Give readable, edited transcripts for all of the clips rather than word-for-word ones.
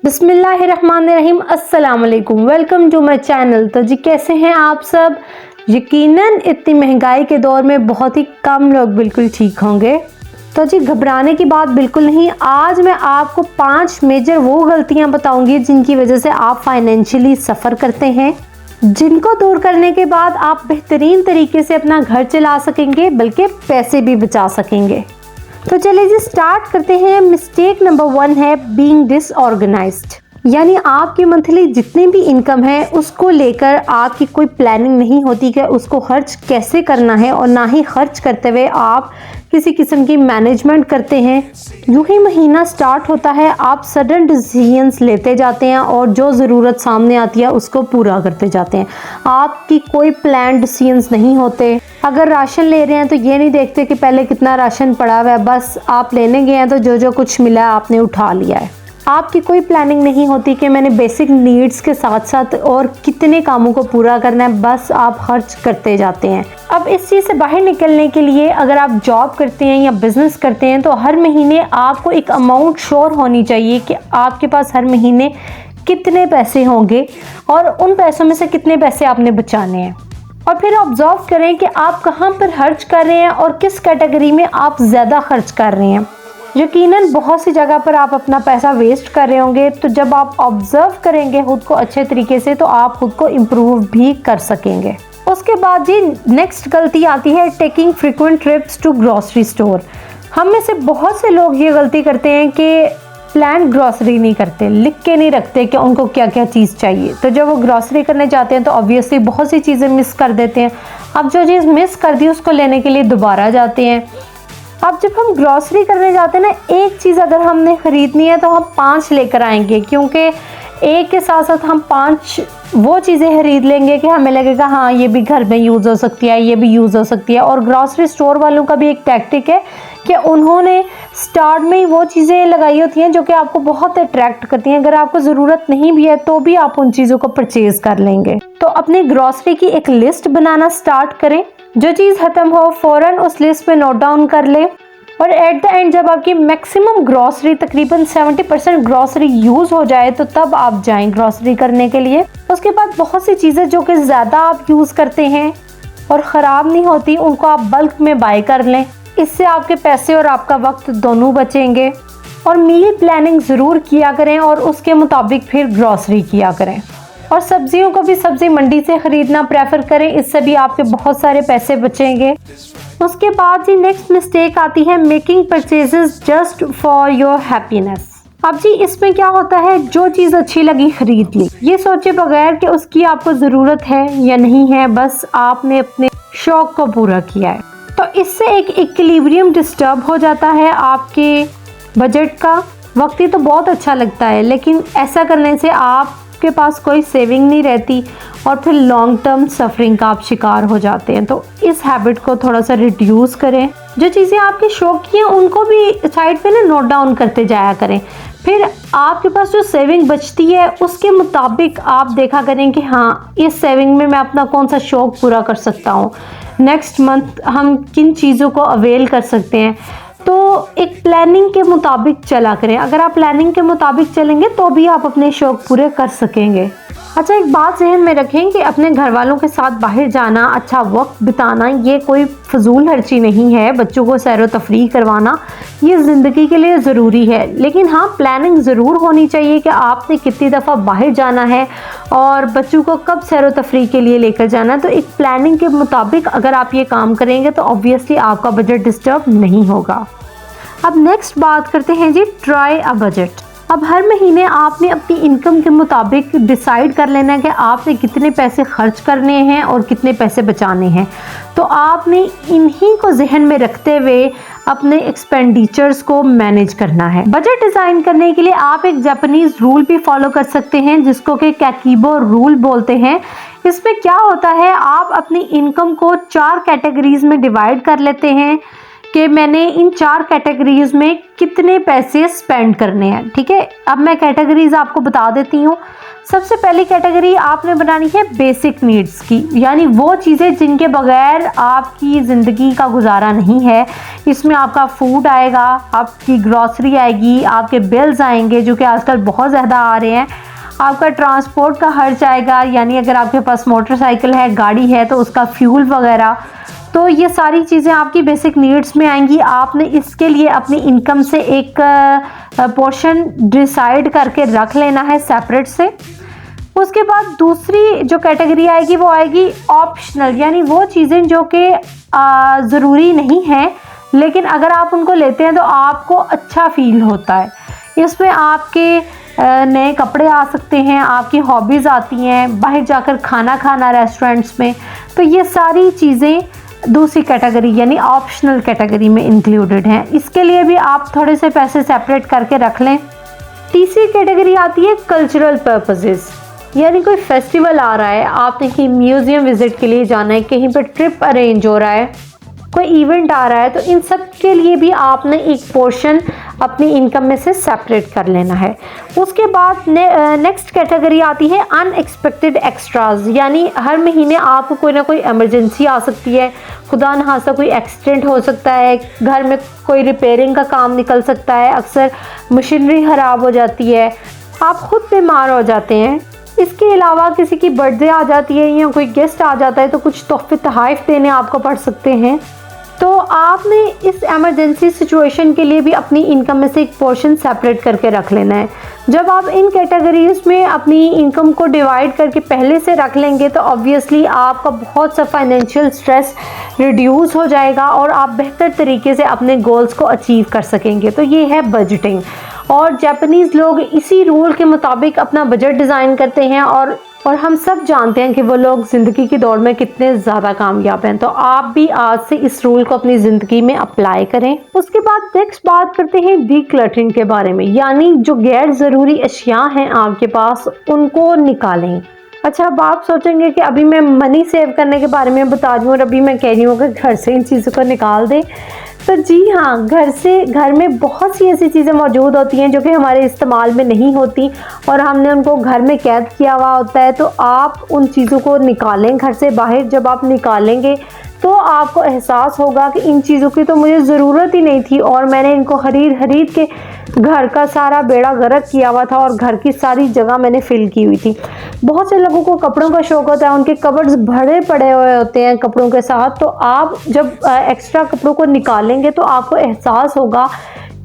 बिस्मिल्लाहिर्रहमानिर्रहीम, अस्सलाम वालेकुम, वेलकम टू माय चैनल। तो जी कैसे हैं आप सब। यकीनन इतनी महंगाई के दौर में बहुत ही कम लोग बिल्कुल ठीक होंगे। तो जी घबराने की बात बिल्कुल नहीं। आज मैं आपको 5 मेजर वो गलतियां बताऊंगी जिनकी वजह से आप फाइनेंशियली सफ़र करते हैं, जिनको दूर करने के बाद आप बेहतरीन तरीके से अपना घर चला सकेंगे, बल्कि पैसे भी बचा सकेंगे। तो चलिए जी स्टार्ट करते हैं। मिस्टेक नंबर 1 है बीइंग डिसऑर्गेनाइज्ड, यानी आपकी मंथली जितनी भी इनकम है उसको लेकर आपकी कोई प्लानिंग नहीं होती कि उसको खर्च कैसे करना है, और ना ही खर्च करते हुए आप किसी किस्म की मैनेजमेंट करते हैं। यूं ही महीना स्टार्ट होता है, आप सडन डिसीजंस लेते जाते हैं और जो ज़रूरत सामने आती है उसको पूरा करते जाते हैं। आपकी कोई प्लान डिसीजंस नहीं होते। अगर राशन ले रहे हैं तो ये नहीं देखते कि पहले कितना राशन पड़ा हुआ है, बस आप लेने गए हैं तो जो जो कुछ मिला है आपने उठा लिया है। आपकी कोई प्लानिंग नहीं होती कि मैंने बेसिक नीड्स के साथ साथ और कितने कामों को पूरा करना है, बस आप खर्च करते जाते हैं। अब इस चीज़ से बाहर निकलने के लिए अगर आप जॉब करते हैं या बिजनेस करते हैं तो हर महीने आपको एक अमाउंट श्योर होनी चाहिए कि आपके पास हर महीने कितने पैसे होंगे और उन पैसों में से कितने पैसे आपने बचाने हैं। और फिर ऑब्जर्व करें कि आप कहाँ पर खर्च कर रहे हैं और किस कैटेगरी में आप ज़्यादा खर्च कर रहे हैं। यकीनन बहुत सी जगह पर आप अपना पैसा वेस्ट कर रहे होंगे, तो जब आप ऑब्जर्व करेंगे खुद को अच्छे तरीके से तो आप खुद को इम्प्रूव भी कर सकेंगे। उसके बाद जी नेक्स्ट गलती आती है taking frequent trips to grocery store. हम में से बहुत से लोग ये गलती करते हैं कि प्लान ग्रॉसरी नहीं करते, लिख के नहीं रखते कि उनको क्या क्या चीज़ चाहिए। तो जब वो ग्रॉसरी करने जाते हैं तो ऑब्वियसली बहुत सी चीज़ें मिस कर देते हैं। अब जो चीज़ मिस कर दी उसको लेने के लिए दोबारा जाते हैं। अब जब हम ग्रॉसरी करने जाते हैं ना, एक चीज़ अगर हमने ख़रीदनी है तो हम 5 लेकर आएंगे, क्योंकि एक के साथ साथ हम 5 वो चीज़ें खरीद लेंगे कि हमें लगेगा हाँ ये भी घर में यूज़ हो सकती है, ये भी यूज़ हो सकती है। और ग्रॉसरी स्टोर वालों का भी एक टैक्टिक है कि उन्होंने स्टार्ट में ही वो चीज़ें लगाई होती हैं जो कि आपको बहुत अट्रैक्ट करती हैं। अगर आपको ज़रूरत नहीं भी है तो भी आप उन चीज़ों को परचेज़ कर लेंगे। तो अपनी ग्रॉसरी की एक लिस्ट बनाना स्टार्ट करें, जो चीज़ ख़त्म हो फ़ौरन उस लिस्ट में नोट डाउन कर लें। और एट द एंड जब आपकी मैक्सिमम ग्रॉसरी तकरीबन 70% ग्रॉसरी यूज़ हो जाए तो तब आप जाएं ग्रॉसरी करने के लिए। उसके बाद बहुत सी चीज़ें जो कि ज़्यादा आप यूज़ करते हैं और ख़राब नहीं होती, उनको आप बल्क में बाय कर लें। इससे आपके पैसे और आपका वक्त दोनों बचेंगे। और मील प्लानिंग ज़रूर किया करें और उसके मुताबिक फिर ग्रॉसरी किया करें। और सब्जियों को भी सब्ज़ी मंडी से ख़रीदना प्रेफर करें, इससे भी आपके बहुत सारे पैसे बचेंगे। उसके बाद जी नेक्स्ट मिस्टेक आती है making purchases just for your happiness. अब जी इसमें क्या होता है, जो चीज़ अच्छी लगी खरीद ली, ये सोचे बगैर कि उसकी आपको ज़रूरत है या नहीं है, बस आपने अपने शौक़ को पूरा किया है। तो इससे एक इक्विलिब्रियम डिस्टर्ब हो जाता है आपके बजट का। वक्ती तो बहुत अच्छा लगता है, लेकिन ऐसा करने से आपके पास कोई सेविंग नहीं रहती और फिर लॉन्ग टर्म सफरिंग का आप शिकार हो जाते हैं। तो इस हैबिट को थोड़ा सा रिड्यूस करें। जो चीज़ें आपके शौक की हैं उनको भी साइड पे ना नोट डाउन करते जाया करें। फिर आपके पास जो सेविंग बचती है उसके मुताबिक आप देखा करें कि हाँ इस सेविंग में मैं अपना कौन सा शौक़ पूरा कर सकता हूँ, नेक्स्ट मंथ हम किन चीज़ों को अवेल कर सकते हैं। तो एक प्लानिंग के मुताबिक चला करें। अगर आप प्लानिंग के मुताबिक चलेंगे तो भी आप अपने शौक़ पूरे कर सकेंगे। अच्छा, एक बात जहन में रखें कि अपने घर वालों के साथ बाहर जाना, अच्छा वक्त बिताना, ये कोई फजूल खर्ची नहीं है। बच्चों को सैर व तफरीह करवाना ये ज़िंदगी के लिए ज़रूरी है, लेकिन हाँ प्लानिंग ज़रूर होनी चाहिए कि आपने कितनी दफ़ा बाहर जाना है और बच्चों को कब सैर व तफरीह के लिए लेकर जाना है। तो एक प्लानिंग के मुताबिक अगर आप ये काम करेंगे तो ऑब्वियसली आपका बजट डिस्टर्ब नहीं होगा। अब नेक्स्ट बात करते हैं जी ट्राई अ बजट। अब हर महीने आपने अपनी इनकम के मुताबिक डिसाइड कर लेना है कि आपने कितने पैसे खर्च करने हैं और कितने पैसे बचाने हैं। तो आपने इन्हीं को जहन में रखते हुए अपने एक्सपेंडिचर्स को मैनेज करना है। बजट डिज़ाइन करने के लिए आप एक जापानीज़ रूल भी फॉलो कर सकते हैं, जिसको कि कैकीबो रूल बोलते हैं। इसमें क्या होता है, आप अपनी इनकम को 4 कैटेगरीज में डिवाइड कर लेते हैं कि मैंने इन 4 कैटेगरीज में कितने पैसे स्पेंड करने हैं। ठीक है, अब मैं कैटेगरीज आपको बता देती हूँ। सबसे पहली कैटेगरी आपने बनानी है बेसिक नीड्स की, यानी वो चीज़ें जिनके बगैर आपकी ज़िंदगी का गुजारा नहीं है। इसमें आपका फूड आएगा, आपकी ग्रॉसरी आएगी, आपके बिल्स आएंगे जो कि आजकल बहुत ज़्यादा आ रहे हैं, आपका ट्रांसपोर्ट का खर्च आएगा, यानी अगर आपके पास मोटरसाइकिल है, गाड़ी है तो उसका फ्यूल वगैरह। तो ये सारी चीज़ें आपकी बेसिक नीड्स में आएंगी। आपने इसके लिए अपनी इनकम से एक पोर्शन डिसाइड करके रख लेना है सेपरेट से। उसके बाद दूसरी जो कैटेगरी आएगी वो आएगी ऑप्शनल, यानी वो चीज़ें जो कि ज़रूरी नहीं है लेकिन अगर आप उनको लेते हैं तो आपको अच्छा फील होता है। इसमें आपके नए कपड़े आ सकते हैं, आपकी हॉबीज़ आती हैं, बाहर जाकर खाना खाना रेस्टोरेंट्स में। तो ये सारी चीज़ें दूसरी कैटेगरी यानी ऑप्शनल कैटेगरी में इंक्लूडेड हैं। इसके लिए भी आप थोड़े से पैसे सेपरेट करके रख लें। तीसरी कैटेगरी आती है कल्चरल पर्पसेस, यानी कोई फेस्टिवल आ रहा है, आपने कहीं म्यूज़ियम विज़िट के लिए जाना है, कहीं पर ट्रिप अरेंज हो रहा है, कोई इवेंट आ रहा है, तो इन सब के लिए भी आपने एक पोर्शन अपनी इनकम में से सेपरेट कर लेना है। उसके बाद नेक्स्ट कैटेगरी आती है अनएक्सपेक्टेड एक्स्ट्राज, यानी हर महीने आपको कोई ना कोई इमरजेंसी आ सकती है, खुदा न खास्ता कोई एक्सीडेंट हो सकता है, घर में कोई रिपेयरिंग का काम निकल सकता है, अक्सर मशीनरी ख़राब हो जाती है, आप खुद बीमार हो जाते हैं। इसके अलावा किसी की बर्थडे आ जाती है या कोई गेस्ट आ जाता है तो कुछ तोहफे तोहफ़े देने आपको पड़ सकते हैं। तो आपने इस इमरजेंसी सिचुएशन के लिए भी अपनी इनकम में से एक पोर्शन सेपरेट करके रख लेना है। जब आप इन कैटेगरीज में अपनी इनकम को डिवाइड करके पहले से रख लेंगे तो ऑब्वियसली आपका बहुत सा फाइनेंशियल स्ट्रेस रिड्यूस हो जाएगा और आप बेहतर तरीके से अपने गोल्स को अचीव कर सकेंगे। तो ये है बजटिंग, और जापानीज़ लोग इसी रूल के मुताबिक अपना बजट डिज़ाइन करते हैं और हम सब जानते हैं कि वो लोग ज़िंदगी की दौड़ में कितने ज़्यादा कामयाब हैं। तो आप भी आज से इस रूल को अपनी ज़िंदगी में अप्लाई करें। उसके बाद नेक्स्ट बात करते हैं डीक्लटरिंग के बारे में, यानी जो गैर ज़रूरी अशिया हैं आपके पास उनको निकालें। अच्छा, अब आप सोचेंगे कि अभी मैं मनी सेव करने के बारे में बता रही हूँ और अभी मैं कह रही हूँ कि घर से इन चीज़ों को निकाल दें। तो जी हाँ, घर में बहुत सी ऐसी चीज़ें मौजूद होती हैं जो कि हमारे इस्तेमाल में नहीं होती और हमने उनको घर में कैद किया हुआ होता है। तो आप उन चीज़ों को निकालें घर से बाहर। जब आप निकालेंगे तो आपको एहसास होगा कि इन चीज़ों की तो मुझे ज़रूरत ही नहीं थी और मैंने इनको खरीद के घर का सारा बेड़ा गर्क किया हुआ था और घर की सारी जगह मैंने फिल की हुई थी। बहुत से लोगों को कपड़ों का शौक़ होता है, उनके कबर्ड्स भरे पड़े हुए होते हैं कपड़ों के साथ। तो आप जब एक्स्ट्रा कपड़ों को निकालेंगे तो आपको एहसास होगा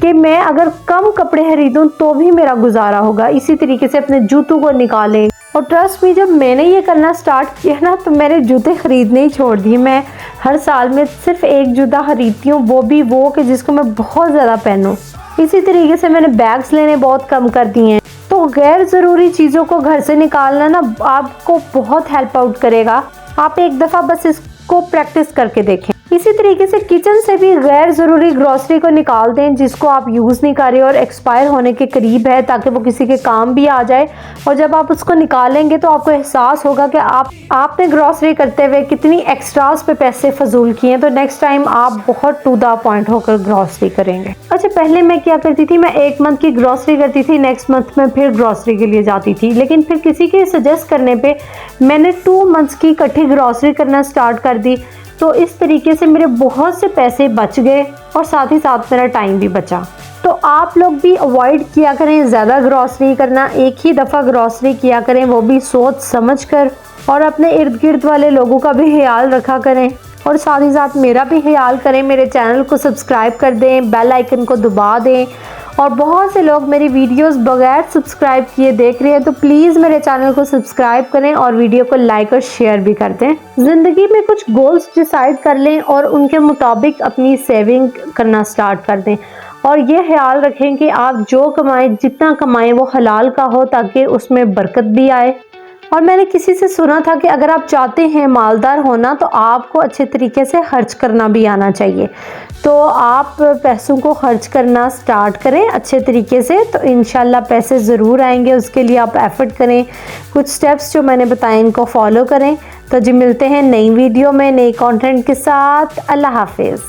कि मैं अगर कम कपड़े खरीदूं तो भी मेरा गुजारा होगा। इसी तरीके से अपने जूतों को निकालें। और ट्रस्ट मी, जब मैंने ये करना स्टार्ट किया ना तो मैंने जूते ख़रीदने ही छोड़ दिए। मैं हर साल में सिर्फ एक जूता ख़रीदती हूँ, वो भी वो कि जिसको मैं बहुत ज़्यादा पहनूँ। इसी तरीके से मैंने बैग्स लेने बहुत कम कर दिए हैं। तो गैर ज़रूरी चीज़ों को घर से निकालना ना आपको बहुत हेल्प आउट करेगा। आप एक दफ़ा बस इसको प्रैक्टिस करके देखें। इसी तरीके से किचन से भी गैर ज़रूरी ग्रॉसरी को निकाल दें जिसको आप यूज़ नहीं कर रहे और एक्सपायर होने के करीब है, ताकि वो किसी के काम भी आ जाए। और जब आप उसको निकालेंगे तो आपको एहसास होगा कि आपने ग्रॉसरी करते हुए कितनी एक्स्ट्रास पे पैसे फजूल किए हैं। तो नेक्स्ट टाइम आप बहुत टू द पॉइंट होकर ग्रॉसरी करेंगे। अच्छा, पहले मैं क्या करती थी, मैं 1 मंथ की ग्रॉसरी करती थी, नेक्स्ट मंथ में फिर ग्रॉसरी के लिए जाती थी। लेकिन फिर किसी के सजेस्ट करने पर मैंने 2 मंथ्स की इकट्ठी ग्रॉसरी करना स्टार्ट कर दी। तो इस तरीके से मेरे बहुत से पैसे बच गए और साथ ही साथ मेरा टाइम भी बचा। तो आप लोग भी अवॉइड किया करें ज़्यादा ग्रॉसरी करना, एक ही दफ़ा ग्रॉसरी किया करें, वो भी सोच समझ कर, और अपने इर्द गिर्द वाले लोगों का भी ख्याल रखा करें और साथ ही साथ मेरा भी ख्याल करें। मेरे चैनल को सब्सक्राइब कर दें, बेल आइकन को दबा दें। और बहुत से लोग मेरी वीडियोस बगैर सब्सक्राइब किए देख रहे हैं, तो प्लीज़ मेरे चैनल को सब्सक्राइब करें और वीडियो को लाइक और शेयर भी कर दें। ज़िंदगी में कुछ गोल्स डिसाइड कर लें और उनके मुताबिक अपनी सेविंग करना स्टार्ट कर दें। और ये ख्याल रखें कि आप जो कमाएं, जितना कमाएं वो हलाल का हो, ताकि उसमें बरकत भी आए। और मैंने किसी से सुना था कि अगर आप चाहते हैं मालदार होना तो आपको अच्छे तरीके से खर्च करना भी आना चाहिए। तो आप पैसों को खर्च करना स्टार्ट करें अच्छे तरीके से, तो इंशाल्लाह पैसे ज़रूर आएंगे। उसके लिए आप एफर्ट करें, कुछ स्टेप्स जो मैंने बताए इनको फॉलो करें। तो जी मिलते हैं नई वीडियो में नई कंटेंट के साथ। अल्लाह हाफिज़।